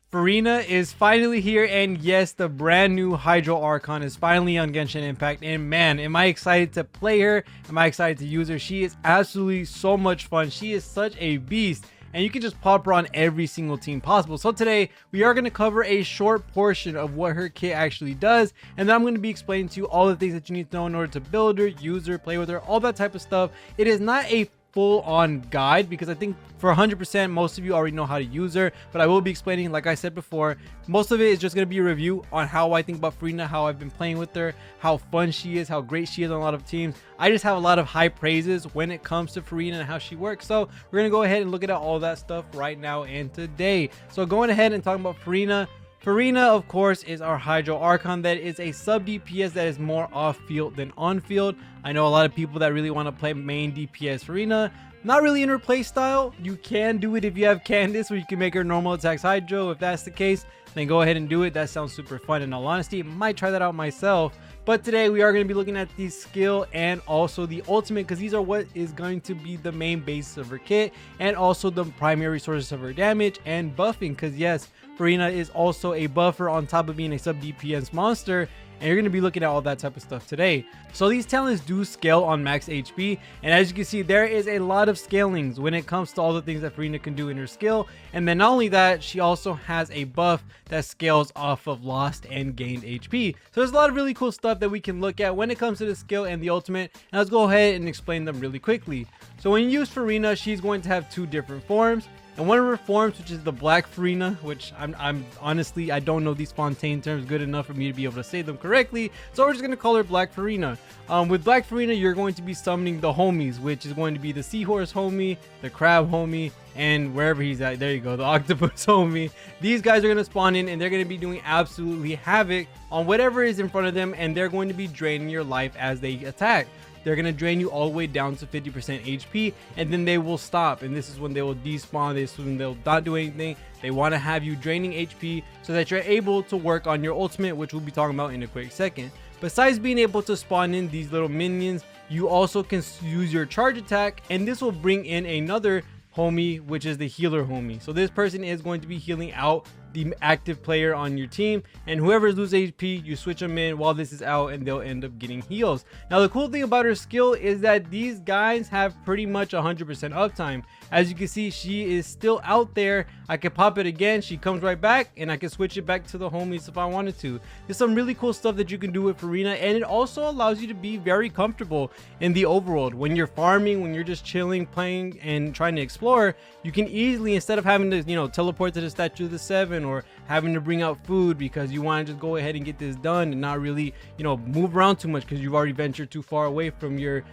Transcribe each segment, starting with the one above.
Furina is finally here, and yes, the brand new Hydro Archon is finally on Genshin Impact, and man, am I excited to play her, am I excited to use her. She is absolutely so much fun. She is such a beast, and you can just pop her on every single team possible. So today, we are going to cover a short portion of what her kit actually does, and then I'm going to be explaining to you all the things that you need to know in order to build her, use her, play with her, all that type of stuff. It is not a full-on guide because I think for 100% most of you already know how to use her, but I will be explaining, like I said before, most of it is just going to be a review on how I think about Furina, how I've been playing with her, how fun she is, how great she is on a lot of teams. I just have a lot of high praises when it comes to Furina and how she works, so we're going to go ahead and look at all that stuff right now and today. So going ahead and talking about Furina, of course, is our Hydro Archon that is a sub DPS that is more off field than on field. I know a lot of people that really want to play main DPS Furina. Not really in her play style. You can do it if you have Candace, where you can make her normal attacks Hydro. If that's the case, then go ahead and do it. That sounds super fun. In all honesty, might try that out myself. But today we are going to be looking at the skill and also the ultimate, because these are what is going to be the main basis of her kit and also the primary sources of her damage and buffing. Because yes, Furina is also a buffer on top of being a sub DPS monster, and you're going to be looking at all that type of stuff today. So these talents do scale on max HP, and as you can see, there is a lot of scalings when it comes to all the things that Furina can do in her skill. And then not only that, she also has a buff that scales off of lost and gained HP. So there's a lot of really cool stuff that we can look at when it comes to the skill and the ultimate, and let's go ahead and explain them really quickly. So when you use Furina, she's going to have two different forms. And one of her forms, which is the Black Furina, which I'm honestly, I don't know these Fontaine terms good enough for me to be able to say them correctly, so we're just going to call her Black Furina. With Black Furina, you're going to be summoning the homies, which is going to be the Seahorse homie, the Crab homie, and wherever he's at, there you go, the Octopus homie. These guys are going to spawn in, and they're going to be doing absolutely havoc on whatever is in front of them, and they're going to be draining your life as they attack. They're going to drain you all the way down to 50% HP, and then they will stop, and this is when they will despawn. This is when they'll not do anything. They want to have you draining HP so that you're able to work on your ultimate, which we'll be talking about in a quick second. Besides being able to spawn in these little minions, you also can use your charge attack, and this will bring in another homie, which is the healer homie. So this person is going to be healing out the active player on your team, and whoever loses HP, you switch them in while this is out, and they'll end up getting heals. Now the cool thing about her skill is that these guys have pretty much 100% uptime. As you can see, she is still out there. I can pop it again, she comes right back, and I can switch it back to the homies if I wanted to. There's some really cool stuff that you can do with Furina, and it also allows you to be very comfortable in the overworld. When you're farming, when you're just chilling, playing, and trying to explore, you can easily, instead of having to, teleport to the Statue of the Seven, or having to bring out food because you want to just go ahead and get this done and not really, move around too much because you've already ventured too far away from your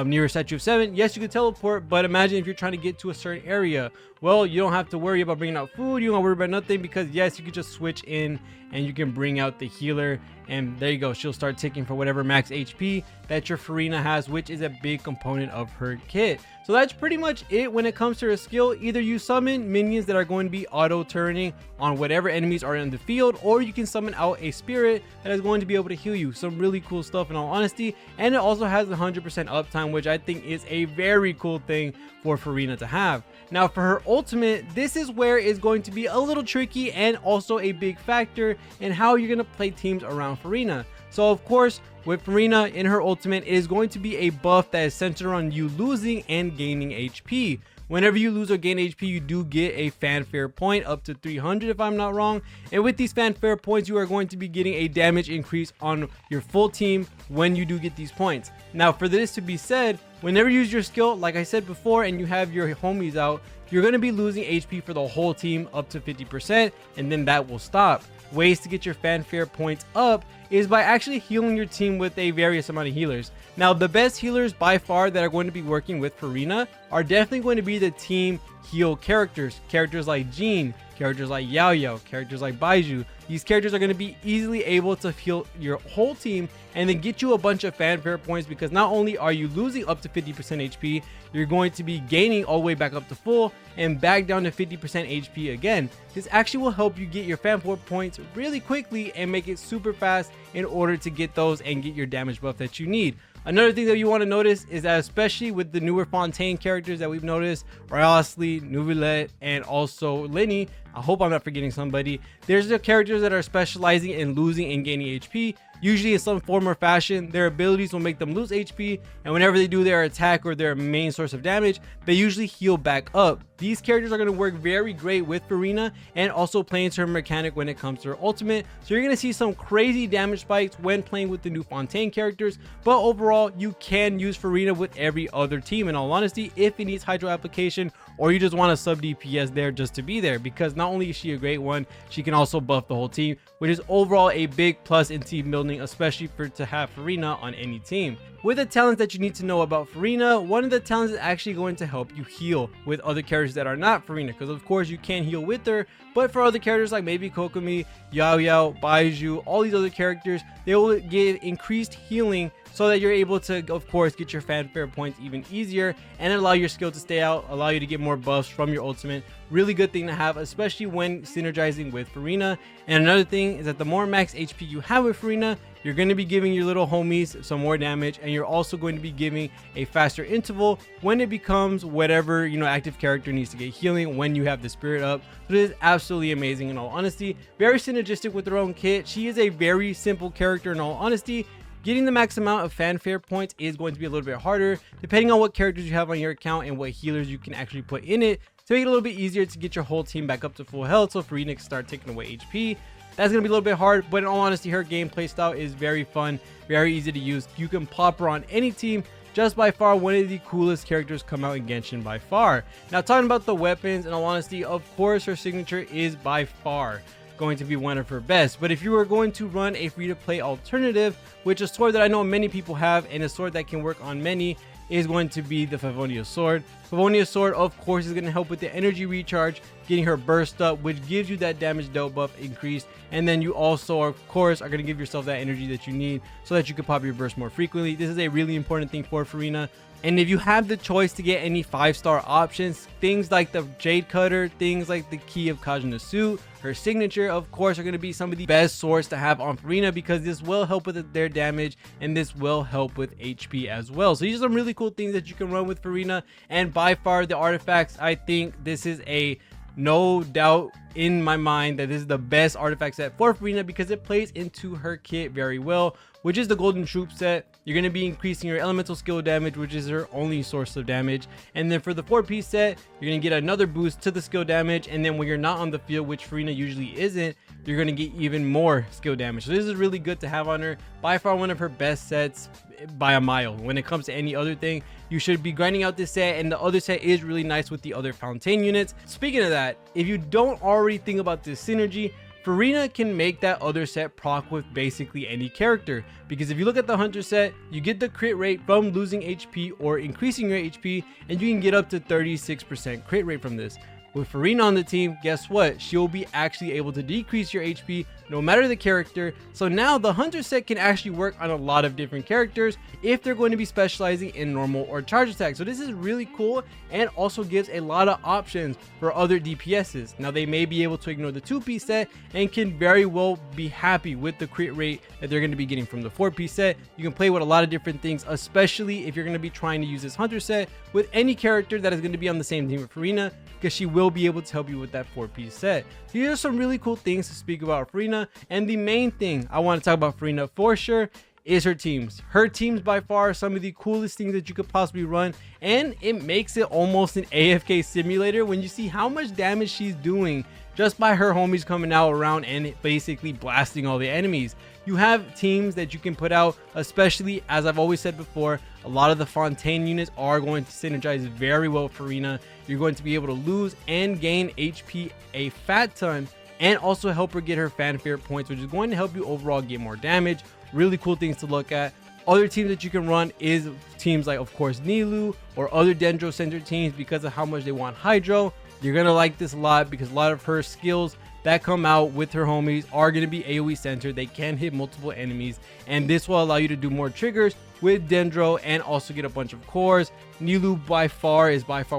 nearest Statue of Seven. Yes, you can teleport, but imagine if you're trying to get to a certain area. Well, you don't have to worry about bringing out food. You don't worry about nothing because yes, you can just switch in and you can bring out the healer, and there you go. She'll start ticking for whatever max HP that your Furina has, which is a big component of her kit. So that's pretty much it when it comes to her skill. Either you summon minions that are going to be auto turning on whatever enemies are in the field, or you can summon out a spirit that is going to be able to heal you. Some really cool stuff in all honesty, and it also has 100% uptime, which I think is a very cool thing for Furina to have. Now for her ultimate, this is where it's going to be a little tricky and also a big factor in how you're going to play teams around Furina. So of course, with Furina in her ultimate, it is going to be a buff that is centered on you losing and gaining HP. Whenever you lose or gain HP, you do get a fanfare point up to 300 if I'm not wrong. And with these fanfare points, you are going to be getting a damage increase on your full team when you do get these points. Now for this to be said, whenever you use your skill, like I said before, and you have your homies out, you're going to be losing HP for the whole team up to 50%, and then that will stop. Ways to get your fanfare points up is by actually healing your team with a various amount of healers. Now the best healers by far that are going to be working with Furina are definitely going to be the team heal characters like Jean, characters like Yao Yao, characters like Baiju. These characters are going to be easily able to heal your whole team and then get you a bunch of fanfare points, because not only are you losing up to 50% HP, you're going to be gaining all the way back up to full and back down to 50% HP again. This actually will help you get your fanfare points really quickly and make it super fast in order to get those and get your damage buff that you need. Another thing that you want to notice is that, especially with the newer Fontaine characters that we've noticed, Rayosly, Nuvilette, and also Lenny, I hope I'm not forgetting somebody, there's the characters that are specializing in losing and gaining HP. Usually in some form or fashion, their abilities will make them lose HP, and whenever they do their attack or their main source of damage, they usually heal back up. These characters are going to work very great with Furina and also play into her mechanic when it comes to her ultimate. So you're going to see some crazy damage spikes when playing with the new Fontaine characters, but overall you can use Furina with every other team in all honesty if it needs Hydro application, or you just want a sub DPS there just to be there, because not only is she a great one, she can also buff the whole team, which is overall a big plus in team building, especially to have Furina on any team. With the talents that you need to know about Furina, one of the talents is actually going to help you heal with other characters that are not Furina, because of course you can heal with her, but for other characters like maybe Kokomi, Yao Yao, Baiju, all these other characters, they will give increased healing so that you're able to, of course, get your fanfare points even easier and allow your skill to stay out, allow you to get more buffs from your ultimate. Really good thing to have, especially when synergizing with Furina. And another thing is that the more max HP you have with Furina, you're going to be giving your little homies some more damage, and you're also going to be giving a faster interval when it becomes whatever, you know, active character needs to get healing when you have the spirit up. So it is absolutely amazing in all honesty. Very synergistic with her own kit. She is a very simple character in all honesty. Getting the max amount of fanfare points is going to be a little bit harder depending on what characters you have on your account and what healers you can actually put in it to make it a little bit easier to get your whole team back up to full health, so Furina can start taking away HP. That's going to be a little bit hard, but in all honesty, her gameplay style is very fun, very easy to use. You can pop her on any team. Just by far one of the coolest characters come out in Genshin by far. Now, talking about the weapons, in all honesty, of course her signature is by far going to be one of her best. But if you were going to run a free-to-play alternative, which a sword that I know many people have and a sword that can work on many, is going to be the Favonia sword. Favonia sword, of course, is going to help with the energy recharge, getting her burst up, which gives you that damage dealt buff increase. And then you also, of course, are going to give yourself that energy that you need so that you can pop your burst more frequently. This is a really important thing for Furina. And if you have the choice to get any 5-star options, things like the Jade Cutter, things like the Key of Kajna's suit, her signature, of course, are going to be some of the best swords to have on Furina, because this will help with their damage and this will help with HP as well. So these are some really cool things that you can run with Furina. And by far the artifacts, I think this is a no doubt in my mind that this is the best artifact set for Furina, because it plays into her kit very well, which is the Golden Troop set. You're going to be increasing your elemental skill damage, which is her only source of damage. And then for the 4-piece set, you're going to get another boost to the skill damage. And then when you're not on the field, which Furina usually isn't, you're going to get even more skill damage. So this is really good to have on her. By far one of her best sets by a mile. When it comes to any other thing, you should be grinding out this set, and the other set is really nice with the other Fontaine units. Speaking of that, if you don't already think about this synergy, Furina can make that other set proc with basically any character, because if you look at the Hunter set, you get the crit rate from losing HP or increasing your HP, and you can get up to 36% crit rate from this. With Furina on the team, guess what? She'll be actually able to decrease your HP no matter the character. So now the Hunter set can actually work on a lot of different characters if they're going to be specializing in normal or charge attack. So this is really cool, and also gives a lot of options for other DPSs. Now they may be able to ignore the 2-piece set and can very well be happy with the crit rate that they're going to be getting from the 4-piece set. You can play with a lot of different things, especially if you're going to be trying to use this Hunter set with any character that is going to be on the same team with Furina, because she will be able to help you with that 4-piece set. These are some really cool things to speak about Furina, and the main thing I want to talk about Furina for sure is her teams. Her teams by far are some of the coolest things that you could possibly run, and it makes it almost an AFK simulator when you see how much damage she's doing just by her homies coming out around and basically blasting all the enemies. You have teams that you can put out, especially, as I've always said before, a lot of the Fontaine units are going to synergize very well with Furina. You're going to be able to lose and gain HP a fat ton, and also help her get her fanfare points, which is going to help you overall get more damage. Really cool things to look at. Other teams that you can run is teams like, of course, Nilou or other Dendro Center teams, because of how much they want Hydro. You're going to like this a lot, because a lot of her skills that come out with her homies are going to be AoE centered. They can hit multiple enemies, and this will allow you to do more triggers with Dendro and also get a bunch of cores. Nilou by far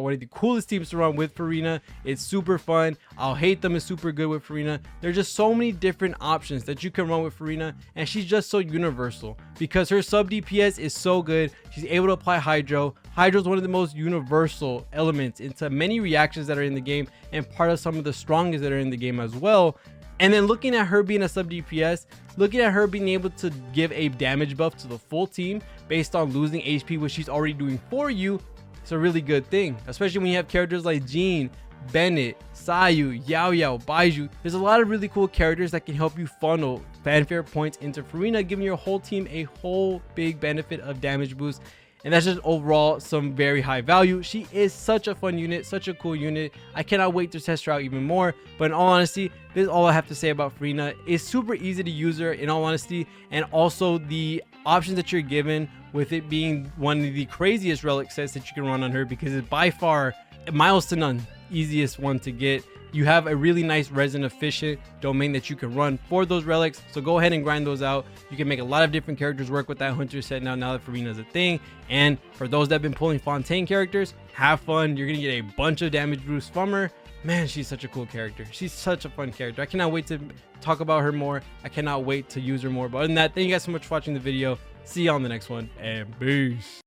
one of the coolest teams to run with Furina. It's super fun. I'll Hate Them is super good with Furina. There's just so many different options that you can run with Furina, and she's just so universal because her sub DPS is so good. She's able to apply Hydro. Hydro is one of the most universal elements into many reactions that are in the game and part of some of the strongest that are in the game as well. And then looking at her being a sub DPS, looking at her being able to give a damage buff to the full team based on losing HP, which she's already doing for you, it's a really good thing, especially when you have characters like Jean, Bennett, Sayu, Yao Yao, Baiju. There's a lot of really cool characters that can help you funnel fanfare points into Furina, giving your whole team a whole big benefit of damage boost. And that's just overall some very high value. She is such a fun unit, such a cool unit. I cannot wait to test her out even more. But in all honesty, this is all I have to say about Furina. It's super easy to use her, in all honesty, and also the options that you're given with it being one of the craziest relic sets that you can run on her, because it's by far, miles to none, easiest one to get. You have a really nice resin efficient domain that you can run for those relics, so go ahead and grind those out. You can make a lot of different characters work with that hunter set now that Furina is a thing. And for those that have been pulling Fontaine characters, have fun. You're gonna get a bunch of damage boosts from her. Man, she's such a cool character. She's such a fun character. I cannot wait to talk about her more. I cannot wait to use her more. But other than that, thank you guys so much for watching the video. See you on the next one, and peace.